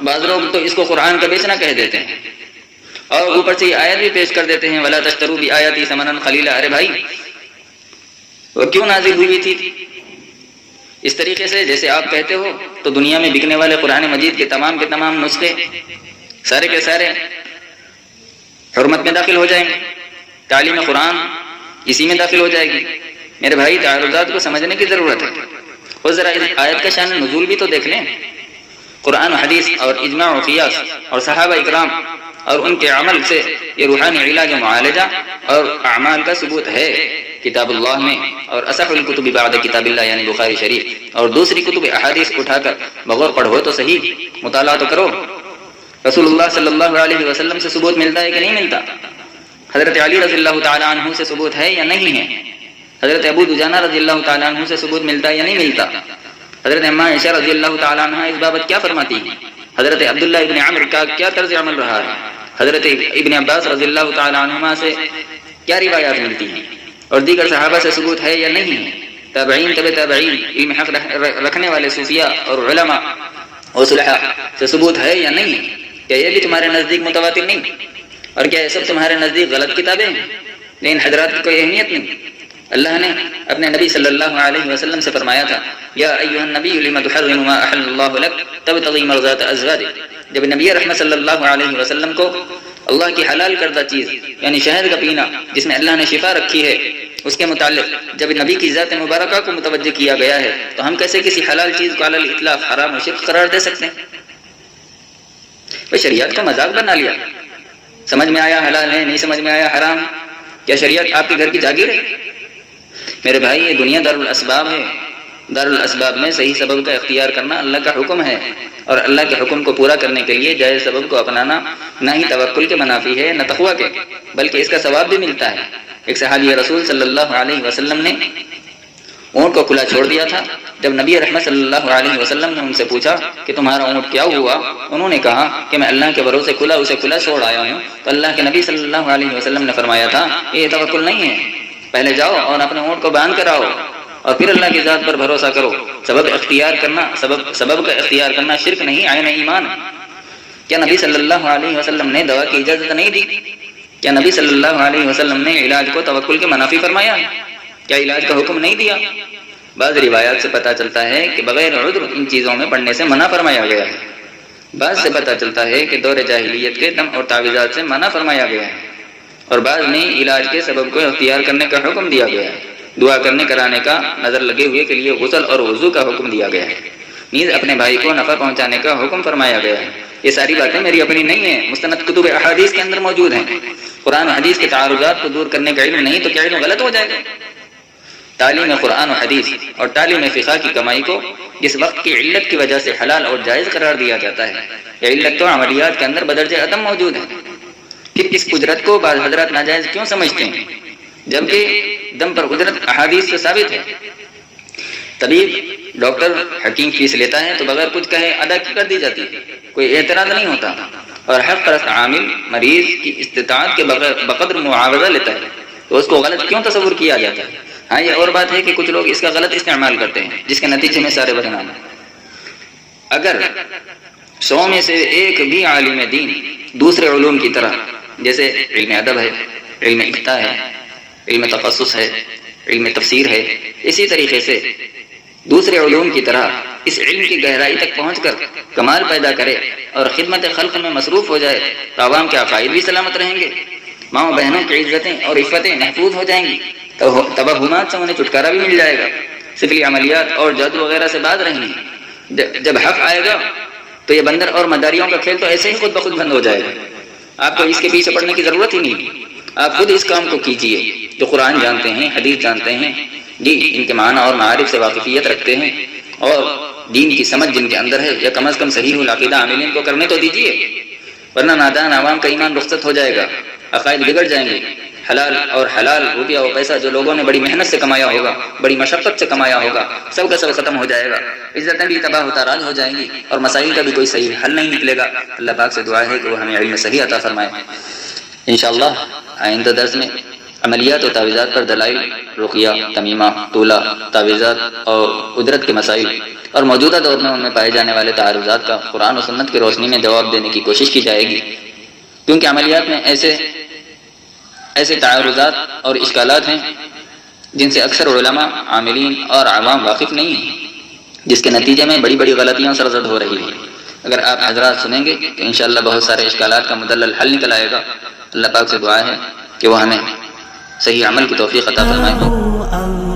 بعض لوگ تو اس کو قرآن کا بیچنا کہہ دیتے ہیں اور اوپر سے یہ آیت بھی پیش کر دیتے ہیں وَلَا تَشْتَرُوا بِآيَاتِي ثَمَنًا قَلِيلًا۔ ارے بھائی وہ کیوں نازل ہوئی تھی؟ اس طریقے سے جیسے آپ کہتے ہو تو دنیا میں بکنے والے قرآن مجید کے تمام نسخے سارے کے سارے حرمت میں داخل ہو جائیں گے، تعلیم قرآن اسی میں داخل ہو جائے گی۔ میرے بھائی تعارضات کو سمجھنے کی ضرورت ہے، اور ذرا اس آیت کا شان نزول بھی تو دیکھ لیں۔ قرآن و حدیث اور اجماع و قیاس اور صحابہ اکرام اور ان کے عمل سے یہ روحانی علاج و معالجہ اور اعمال کا ثبوت ہے کتاب اللہ میں، اور اصح الکتب بعد کتاب اللہ یعنی بخاری شریف اور دوسری کتب احادیث اٹھا کر بغور پڑھو تو صحیح، مطالعہ تو کرو۔ رسول اللہ صلی اللہ علیہ وسلم سے ثبوت ملتا ہے کہ نہیں ملتا؟ حضرت علی رضی اللہ تعالیٰ عنہ سے ثبوت ہے یا نہیں ہے؟ حضرت ابو دجانہ رضی اللہ تعالیٰ عنہ سے ثبوت ملتا ہے یا نہیں ملتا؟ حضرت اماں عائشہ رضی اللہ تعالیٰ عنہ اس بابت کیا فرماتی ہیں؟ حضرت عبداللہ ابن عمر کا کیا طرز عمل رہا ہے؟ حضرت ابن عباس رضی اللہ تعالیٰ عنہما سے کیا روایات ملتی ہیں؟ اور دیگر صحابہ سے ثبوت ہے یا نہیں ہے؟ تابعین طب تابعین علم حق رکھنے والے صوفیاء اور علماء اور صلحاء سے ثبوت ہے یا نہیں ہے؟ کیا یہ بھی تمہارے نزدیک متواتر نہیں؟ اور کیا یہ سب تمہارے نزدیک غلط کتابیں ہیں؟ لیکن حضرات کی کوئی اہمیت نہیں۔ اللہ نے اپنے نبی صلی اللہ علیہ وسلم سے فرمایا تھا یا ایھا النبی لم تحرم ما احل اللہ لک تبتغی مرضات ازواجک۔ جب نبی رحمت صلی اللہ علیہ وسلم کو اللہ کی حلال کردہ چیز یعنی شہد کا پینا جس میں اللہ نے شفا رکھی ہے اس کے متعلق جب نبی کی ذات مبارکہ کو متوجہ کیا گیا ہے تو ہم کیسے کسی حلال چیز کو علی الاطلاق حرام و شرک قرار دے سکتے ہیں؟ وہ شریعت کو مذاق بنا لیا۔ سمجھ میں آیا حلال ہے، نہیں سمجھ میں آیا حرام؟ کیا شریعت آپ کے گھر کی جاگیر ہے؟ میرے بھائی یہ دنیا دارالاسباب ہے، دارالاسباب میں صحیح سبب کا اختیار کرنا اللہ کا حکم ہے، اور اللہ کے حکم کو پورا کرنے کے لیے جائز سبب کو اپنانا نہ ہی توکل کے منافی ہے نہ تقویٰ کے، بلکہ اس کا ثواب بھی ملتا ہے۔ ایک صحابی رسول صلی اللہ علیہ وسلم نے اونٹ کو کھلا چھوڑ دیا تھا۔ جب نبی رحمت صلی اللہ علیہ وسلم نے ان سے پوچھا کہ تمہارا اونٹ کیا ہوا، انہوں نے کہا کہ میں اللہ کے بھروسے اسے کھلا چھوڑ آیا ہوں، تو اللہ کے نبی صلی اللہ علیہ وسلم نے فرمایا تھا یہ توکل نہیں ہے، پہلے جاؤ اور اپنے اونٹ کو باندھ کر آؤ اور پھر اللہ کی ذات پر بھروسہ کرو۔ سبب کا اختیار کرنا شرک نہیں، عین ایمان ہے۔ کیا نبی صلی اللہ علیہ وسلم نے دوا کی اجازت نہیں دی؟ کیا نبی صلی اللہ علیہ وسلم نے علاج کو توکل کے منافی فرمایا؟ کیا علاج کا حکم نہیں دیا؟ بعض روایات سے پتہ چلتا ہے کہ بغیر عذر ان چیزوں میں پڑھنے سے منع فرمایا گیا ہے۔ بعض سے پتہ چلتا ہے کہ دور جاہلیت کے دم اور تعویذات سے منع فرمایا گیا ہے، اور بعض میں علاج کے سبب کو اختیار کرنے کا حکم دیا گیا ہے۔ دعا کرنے کرانے کا نظر لگے ہوئے کے لیے غسل اور وضو کا حکم دیا گیا ہے۔ نیز اپنے بھائی کو نفع پہنچانے کا حکم فرمایا گیا ہے۔ یہ ساری باتیں میری اپنی نہیں ہیں، مستند کتب احادیث کے اندر موجود ہیں۔ قرآن و حدیث کے تعارضات کو دور کرنے کا علم نہیں تو کیا علم غلط ہو جائے گا؟ تعلیم قرآن و حدیث اور تعلیم فقہ کی کمائی کو جس وقت کی علت کی وجہ سے حلال اور جائز قرار دیا جاتا ہے، یہ علت تو عملیات کے اندر بدرجہ عدم موجود ہے۔ پھر اس اجرت کو بعض حضرات ناجائز کیوں سمجھتے ہیں، جبکہ دم پر اجرت احادیث سے ثابت ہے۔ طبیب ڈاکٹر حکیم فیس لیتا ہے تو بغیر کچھ کہے ادا کر دی جاتی ہے، کوئی اعتراض نہیں ہوتا، اور حق پرست عامل مریض کی استطاعت کے بقدر معاوضہ لیتا ہے تو اس کو غلط کیوں تصور کیا جاتا ہے؟ ہاں یہ اور بات ہے کہ کچھ لوگ اس کا غلط استعمال کرتے ہیں جس کے نتیجے میں سارے بدنام ہیں۔ اگر 100 میں سے ایک بھی عالم دین دوسرے علوم کی طرح جیسے علم ادب ہے، علم افتاء ہے، علم تخصص ہے، علم تفسیر ہے، اسی طریقے سے دوسرے علوم کی طرح اس علم کی گہرائی تک پہنچ کر کمال پیدا کرے اور خدمت خلق میں مصروف ہو جائے تو عوام کے عقائد بھی سلامت رہیں گے، ماں بہنوں کی عزتیں اور عفتیں محفوظ ہو جائیں گی، توہمات سے انہیں چھٹکارا بھی مل جائے گا، سفلی عملیات اور جادو وغیرہ سے باز رہیں گے۔ جب حق آئے گا تو یہ بندر اور مداریوں کا کھیل تو ایسے ہی خود بخود بند ہو جائے گا۔ آپ کو اس کے پیچھے پڑنے کی ضرورت ہی نہیں، آپ خود اس کام کو کیجئے۔ جو قرآن جانتے ہیں، حدیث جانتے ہیں، جی ان کے معنی اور معارف سے واقفیت رکھتے ہیں اور دین کی سمجھ جن کے اندر ہے، یا کم از کم صحیح العقیدہ عاملین کو کرنے تو دیجئے، ورنہ نادان عوام کا ایمان رخصت ہو جائے گا، عقائد بگڑ جائیں گے۔ حلال روپیہ و پیسہ جو لوگوں نے بڑی محنت سے کمایا ہوگا، بڑی مشقت سے کمایا ہوگا، سب کا سب ختم ہو جائے گا، عزتیں بھی تباہ و تاراج ہو جائیں گی، اور مسائل کا بھی کوئی صحیح حل نہیں نکلے گا۔ اللہ پاک سے دعا ہے کہ وہ ہمیں علم صحیح عطا فرمائے۔ انشاءاللہ آئندہ درس میں عملیات و تعویذات پر دلائل، رقیہ، تمیمہ، طولہ، تعویذات اور اجرت کے مسائل اور موجودہ دور میں ان میں پائے جانے والے تعارضات کا قرآن و سنت کی روشنی میں جواب دینے کی کوشش کی جائے گی، کیونکہ عملیات میں ایسے تعارضات اور اشکالات ہیں جن سے اکثر علماء، عاملین اور عوام واقف نہیں ہیں، جس کے نتیجے میں بڑی بڑی غلطیاں سرزد ہو رہی ہیں۔ اگر آپ حضرات سنیں گے تو انشاءاللہ بہت سارے اشکالات کا مدلل حل نکل آئے گا۔ اللہ پاک سے دعا ہے کہ وہ ہمیں صحیح عمل کی توفیق عطا فرمائے۔